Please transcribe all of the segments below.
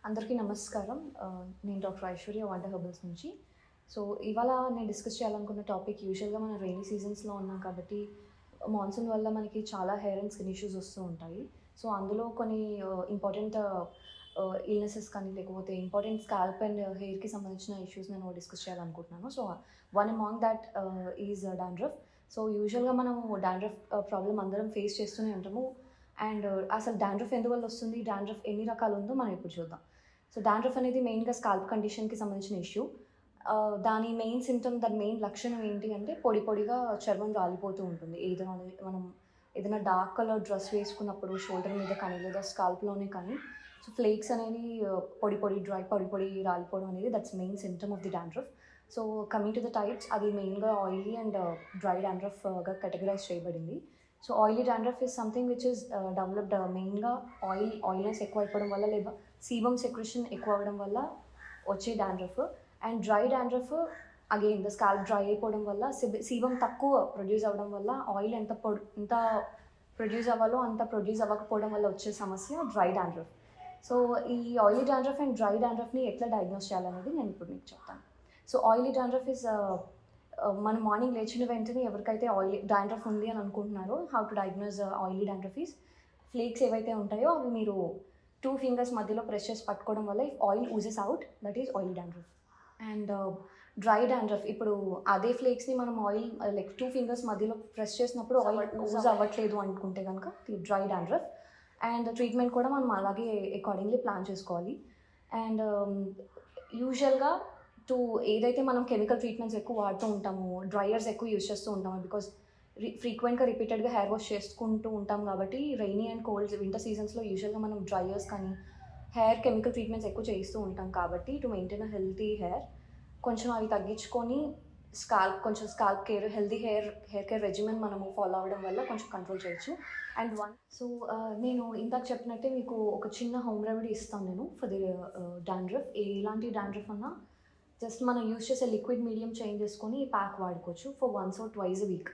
అందరికీ నమస్కారం. నేను డాక్టర్ ఐశ్వర్య వండర్ హెర్బల్స్ నుంచి. సో, ఇవాళ నేను డిస్కస్ చేయాలనుకున్న టాపిక్ యూజువల్‌గా మనం రెయినీ సీజన్స్‌లో ఉన్నాం కాబట్టి, మాన్సూన్ వల్ల మనకి చాలా హెయిర్ అండ్ స్కిన్ ఇష్యూస్ వస్తూ ఉంటాయి. సో, అందులో కొన్ని ఇంపార్టెంట్ ఇల్‌నెసెస్ కానీ, లేకపోతే ఇంపార్టెంట్ స్కాల్ప్ అండ్ హెయిర్‌కి సంబంధించిన ఇష్యూస్ నేను డిస్కస్ చేయాలనుకుంటున్నాను. So, one among that is dandruff. So, యూజువల్‌గా మనము డాండ్రఫ్ ప్రాబ్లమ్ అందరం ఫేస్ చేస్తూనే ఉంటాము. అండ్ అసలు డాండ్రఫ్ ఎందువల్ల వస్తుంది? డాండ్రఫ్ ఎన్ని రకాలు ఉందో మనం ఇప్పుడు చూద్దాం. సో, డాండ్రఫ్ అనేది మెయిన్‌గా స్కాల్ప్ కండిషన్‌కి సంబంధించిన ఇష్యూ. దాని మెయిన్ సింప్టమ్, దాని మెయిన్ లక్షణం ఏంటి అంటే పొడి పొడిగా చర్మం రాలిపోతూ ఉంటుంది. మనం ఏదైనా డార్క్ కలర్ డ్రెస్ వేసుకున్నప్పుడు షోల్డర్ మీద కానీ, లేదా స్కాల్ప్‌లోనే కానీ, సో, ఫ్లేక్స్ అనేవి పొడి పొడి రాలిపోవడం అనేది that's main symptom of the dandruff. So, coming to the types, అది మెయిన్‌గా ఆయిలీ అండ్ డ్రై డాండ్రఫ్‌గా కేటగరైజ్ చేయబడింది. So, oily dandruff is something which is developed మెయిన్‌గా ఆయిల్‌నెస్ ఎక్కువ అయిపోవడం వల్ల, లేదా సీబమ్ సెక్రెషన్ ఎక్కువ అవ్వడం వల్ల వచ్చే dandruff. And dry dandruff again the scalp dry అయిపోవడం వల్ల, సీబమ్ తక్కువ ప్రొడ్యూస్ అవ్వడం వల్ల, ఆయిల్ ఎంత ప్రొడ్యూస్ అవ్వాలో అంత ప్రొడ్యూస్ అవ్వకపోవడం వల్ల వచ్చే సమస్య డ్రై డాండ్రఫ్. సో, ఈ ఆయిలీ డాండ్రఫ్ అండ్ డ్రై డాండ్రఫ్ని ఎట్లా డయాగ్నోస్ చేయాలనేది నేను ఇప్పుడు మీకు చెప్తాను. సో, ఆయిలీ డాండ్రఫ్ ఈజ్ మనం మార్నింగ్ లేచిన వెంటనే ఎవరికైతే ఆయిలీ డాండ్రఫ్ ఉంది అని అనుకుంటున్నారో, how to diagnose oily dandruff is, flakes ఏవైతే ఉంటాయో అవి మీరు 2 ఫింగర్స్ మధ్యలో ప్రెస్ చేసి పట్టుకోవడం వల్ల if oil oozes out, that is oily dandruff. And dry dandruff, ఇప్పుడు అదే ఫ్లేక్స్ని మనం లైక్ 2 ఫింగర్స్ మధ్యలో ప్రెస్ చేసినప్పుడు ఆయిల్ యూజ్ అవ్వట్లేదు అనుకుంటే కనుక డ్రై డాండ్రఫ్. అండ్ ట్రీట్మెంట్ కూడా మనం అలాగే అకార్డింగ్లీ ప్లాన్ చేసుకోవాలి. అండ్ యూజువల్గా ఏదైతే మనం కెమికల్ ట్రీట్మెంట్స్ ఎక్కువ వాడుతూ ఉంటామో, డ్రైయర్స్ ఎక్కువ యూజ్ చేస్తూ ఉంటాము, బికాజ్ ఫ్రీక్వెంట్గా రిపీటెడ్గా హెయిర్ వాష్ చేసుకుంటూ ఉంటాం కాబట్టి, రైనీ అండ్ కోల్డ్ వింటర్ సీజన్స్లో యూజువల్గా మనం డ్రైయర్స్ కానీ హెయిర్ కెమికల్ ట్రీట్మెంట్స్ ఎక్కువ చేస్తూ ఉంటాం కాబట్టి, to maintain a healthy hair కొంచెం అవి తగ్గించుకొని scalp care, healthy hair care regimen మనము ఫాలో అవ్వడం వల్ల కొంచెం కంట్రోల్ చేయొచ్చు. అండ్ నేను ఇందాక చెప్పినట్టే మీకు ఒక చిన్న హోమ్ రెమెడీ ఇస్తాను నేను ఫర్ ది డాండ్రఫ్. ఎలాంటి డాండ్రఫ్ అన్నా జస్ట్ మనం యూజ్ చేసే లిక్విడ్ మీడియం చేంజ్ చేసుకొని ఈ ప్యాక్ వాడుకోవచ్చు for once or twice a week.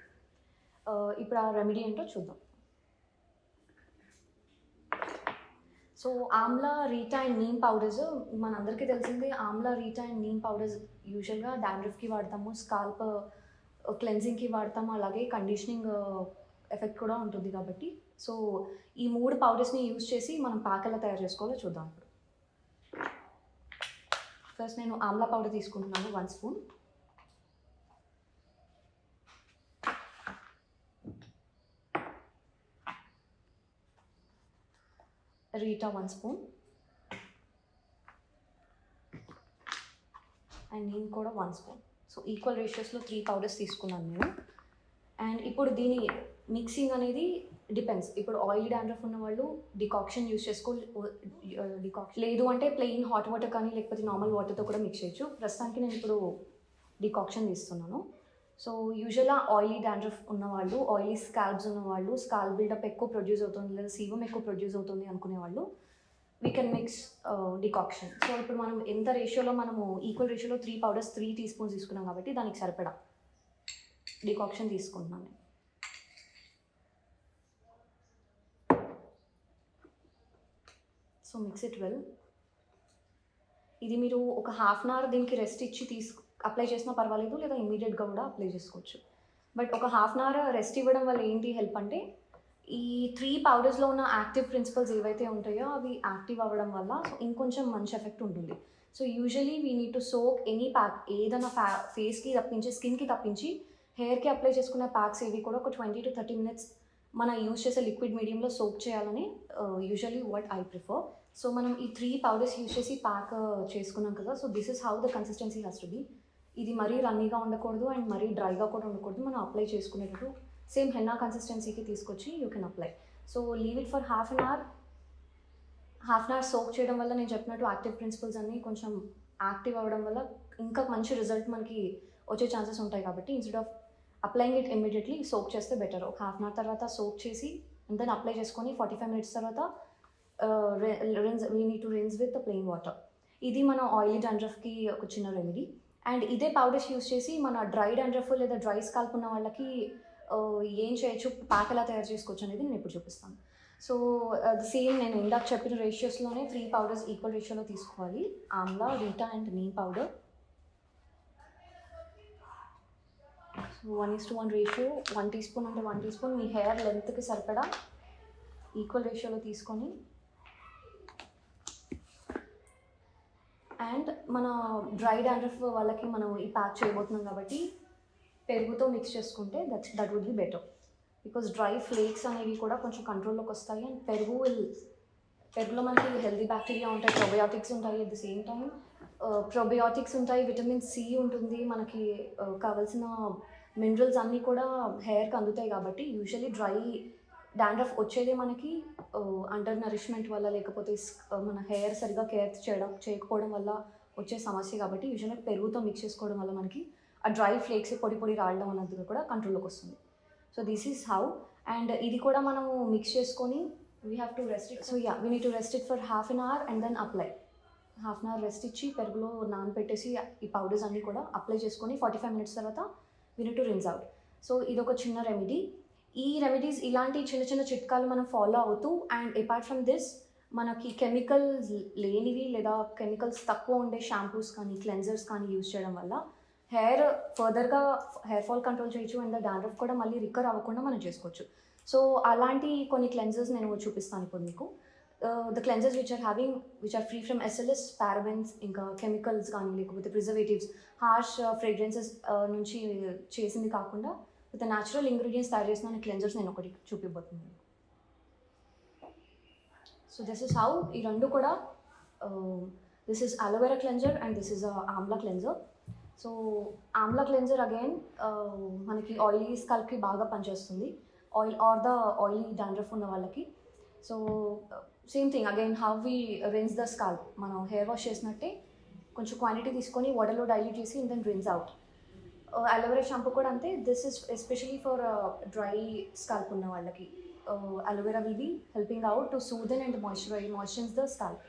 ఇప్పుడు ఆ రెమెడీ ఏంటో చూద్దాం. So, Amla, reetha and neem powders మనందరికీ తెలిసిందే. Amla, reetha and neem powders యూజువల్గా డాండ్రఫ్కి వాడతాము, స్కాల్ప్ క్లెన్జింగ్కి వాడతాము, అలాగే కండిషనింగ్ ఎఫెక్ట్ కూడా ఉంటుంది కాబట్టి, సో ఈ 3 పౌడర్స్ని యూజ్ చేసి మనం ప్యాక్ ఎలా తయారు చేసుకోవాలో చూద్దాం ఇప్పుడు. ఫస్ట్ నేను ఆమ్లా పౌడర్ తీసుకుంటున్నాను 1 spoon. Rita 1 spoon. And neem కూడా 1 స్పూన్. సో, ఈక్వల్ రేషియోస్లో 3 పౌడర్స్ తీసుకున్నాను నేను. అండ్ ఇప్పుడు దీని మిక్సింగ్ అనేది డిపెండ్స్. ఇప్పుడు ఆయిలీ డాండ్రఫ్ ఉన్న వాళ్ళు డికాక్షన్ యూస్ డికాక్షన్ లేదు అంటే ప్లెయిన్ హాట్ వాటర్ కానీ, లేకపోతే నార్మల్ వాటర్తో కూడా మిక్స్ చేయొచ్చు. ప్రస్తుతానికి నేను ఇప్పుడు డికాక్షన్ తీస్తున్నాను. సో, యూజువల్గా ఆయిలీ డాండ్రఫ్ ఉన్నవాళ్ళు, ఆయిలీ స్కాల్ప్స్ ఉన్నవాళ్ళు, స్కాల్ప్ బిల్డప్ ఎక్కువ ప్రొడ్యూస్ అవుతుంది, లేదా సీబమ్ ఎక్కువ ప్రొడ్యూస్ అవుతుంది అనుకునే వాళ్ళు, we can mix decoction. So, ఇప్పుడు మనం ఎంత రేషియోలో మనము ఈక్వల్ రేషియోలో 3 పౌడర్స్ 3 టీ స్పూన్స్ తీసుకున్నాం కాబట్టి దానికి సరిపడా డికాక్షన్ తీసుకుంటున్నాను నేను. So, mix it well. ఇది మీరు ఒక హాఫ్ అన్ అవర్ దీనికి రెస్ట్ ఇచ్చి అప్లై చేసినా పర్వాలేదు, లేదా ఇమీడియట్గా కూడా అప్లై చేసుకోవచ్చు. బట్ ఒక హాఫ్ అన్ అవర్ రెస్ట్ ఇవ్వడం వల్ల ఏంటి హెల్ప్ అంటే, ఈ 3 పౌడర్స్లో ఉన్న యాక్టివ్ ప్రిన్సిపల్స్ ఏవైతే ఉంటాయో అవి యాక్టివ్ అవ్వడం వల్ల ఇంకొంచెం మంచి ఎఫెక్ట్ ఉంటుంది. So, usually we need to soak any pack, ఏదైనా ఫేస్కి తప్పించి, స్కిన్కి తప్పించి హెయిర్కి అప్లై చేసుకునే ప్యాక్స్ ఏవి కూడా ఒక 20 to 30 minutes మనం యూజ్ చేసే లిక్విడ్ మీడియంలో సోక్ చేయాలని usually what I prefer. So, మనం ఈ 3 పౌడర్స్ యూజ్ చేసి ప్యాక్ చేసుకున్నాం కదా. So, this is how the consistency has to be. ఇది మరీ రన్నీగా ఉండకూడదు అండ్ మరీ డ్రైగా కూడా ఉండకూడదు. మనం అప్లై చేసుకునేటప్పుడు సేమ్ హెన్నా కన్సిస్టెన్సీకి తీసుకొచ్చి you can apply. So, leave it for half an hour soak చేయడం వల్ల నేను చెప్పినట్టు యాక్టివ్ ప్రిన్సిపల్స్ అన్నీ కొంచెం యాక్టివ్ అవ్వడం వల్ల ఇంకా మంచి రిజల్ట్ మనకి వచ్చే ఛాన్సెస్ ఉంటాయి కాబట్టి, instead of applying it immediately soak చేస్తే బెటర్. ఒక హాఫ్ అన్ అవర్ తర్వాత సోక్ చేసి అండ్ దెన్ అప్లై చేసుకొని 45 minutes తర్వాత we need to rinse with plain water. ఇది మన ఆయిలీ డాండ్రఫ్కి ఒక చిన్న రెమెడీ. అండ్ ఇదే పౌడర్స్ యూస్ చేసి మన డ్రై డాండ్రఫ్ లేదా డ్రై స్కాల్ప్ ఉన్న వాళ్ళకి ఏం చేయొచ్చు, ప్యాక్ ఎలా తయారు చేసుకోవచ్చు అనేది నేను ఇప్పుడు చూపిస్తాను. సో సేమ్ నేను ఇందాక చెప్పిన రేషియోస్లోనే 3 పౌడర్స్ ఈక్వల్ రేషియోలో తీసుకోవాలి. Amla, reetha and neem powder. So 1:1 ratio, 1 teaspoon అంటే 1 టీ స్పూన్ మీ హెయిర్ లెంత్కి సరిపడా ఈక్వల్ రేషియోలో తీసుకొని, అండ్ మన డ్రై డాండ్రఫ్ వాళ్ళకి మనం ఈ ప్యాక్ చేయబోతున్నాం కాబట్టి పెరుగుతో మిక్స్ చేసుకుంటే that would be better, because dry flakes అనేవి కూడా కొంచెం కంట్రోల్లోకి వస్తాయి. అండ్ పెరుగులో మనకి హెల్దీ బ్యాక్టీరియా ఉంటాయి, ప్రోబయోటిక్స్ ఉంటాయి, at the same time probiotics ఉంటాయి, విటమిన్ సి ఉంటుంది, మనకి కావాల్సిన మినరల్స్ అన్నీ కూడా హెయిర్కి అందుతాయి. కాబట్టి యూజువలీ డ్రై డాండ్రఫ్ వచ్చేదే మనకి అండర్ నరిష్మెంట్ వల్ల, లేకపోతే మన హెయిర్ సరిగా కేర్ చేయకపోవడం వల్ల వచ్చే సమస్య. కాబట్టి యూజువల్గా పెరుగుతో మిక్స్ చేసుకోవడం వల్ల మనకి ఆ డ్రై ఫ్లేక్స్ పొడి రావడం అన్నది కూడా కంట్రోల్లోకి వస్తుంది. So this is how. And ఇది కూడా మనము మిక్స్ చేసుకొని we have to rest it. So we need to rest it for half an hour and then apply. Half an hour rest ఇచ్చి పెరుగులో నానబెట్టేసి ఈ పౌడర్స్ అన్నీ కూడా అప్లై చేసుకొని 45 minutes తర్వాత we need to rinse out. So ఇది ఒక చిన్న రెమెడీ. ఈ రెమెడీస్ ఇలాంటి చిన్న చిట్కాలు మనం ఫాలో అవుతూ, అండ్ అపార్ట్ ఫ్రమ్ దిస్ మనకి కెమికల్స్ లేనివి లేదా కెమికల్స్ తక్కువ ఉండే షాంపూస్ కానీ క్లెన్జర్స్ కానీ యూజ్ చేయడం వల్ల హెయిర్ ఫర్దర్గా హెయిర్ ఫాల్ కంట్రోల్ చేయొచ్చు, అండ్ డాండ్రఫ్ కూడా మళ్ళీ రికవర్ అవ్వకుండా మనం చేసుకోవచ్చు. సో అలాంటి కొన్ని క్లెన్జర్స్ నేను చూపిస్తాను ఇప్పుడు మీకు. The cleansers which are free from SLS, parabens, ఇంకా కెమికల్స్ కానీ లేకపోతే ప్రిజర్వేటివ్స్, హార్ష్ ఫ్రేగ్రెన్సెస్ నుంచి చేసింది కాకుండా విత్ న్యాచురల్ ఇంగ్రీడియంట్స్ తయారు చేసిన క్లెన్జర్స్ నేను ఒకటి చూపిపోతున్నాను. So this is how. ఈ రెండు కూడా this is aloe vera cleanser and this is amla cleanser. So amla cleanser again మనకి ఆయిలీ స్కల్ప్కి బాగా పనిచేస్తుంది, oil or the oily dandruff ఉన్న వాళ్ళకి. So same thing again how we rinse the scalp, మనం హెయిర్ వాష్ చేసినట్టే కొంచెం క్వాంటిటీ తీసుకొని వాటర్లో డైల్యూట్ చేసి then rinse out. Aloe vera shampoo కూడా అంతే. This is especially for dry scalp ఉన్న వాళ్ళకి. Aloe vera will be helping out to soothen and moisturise the scalp.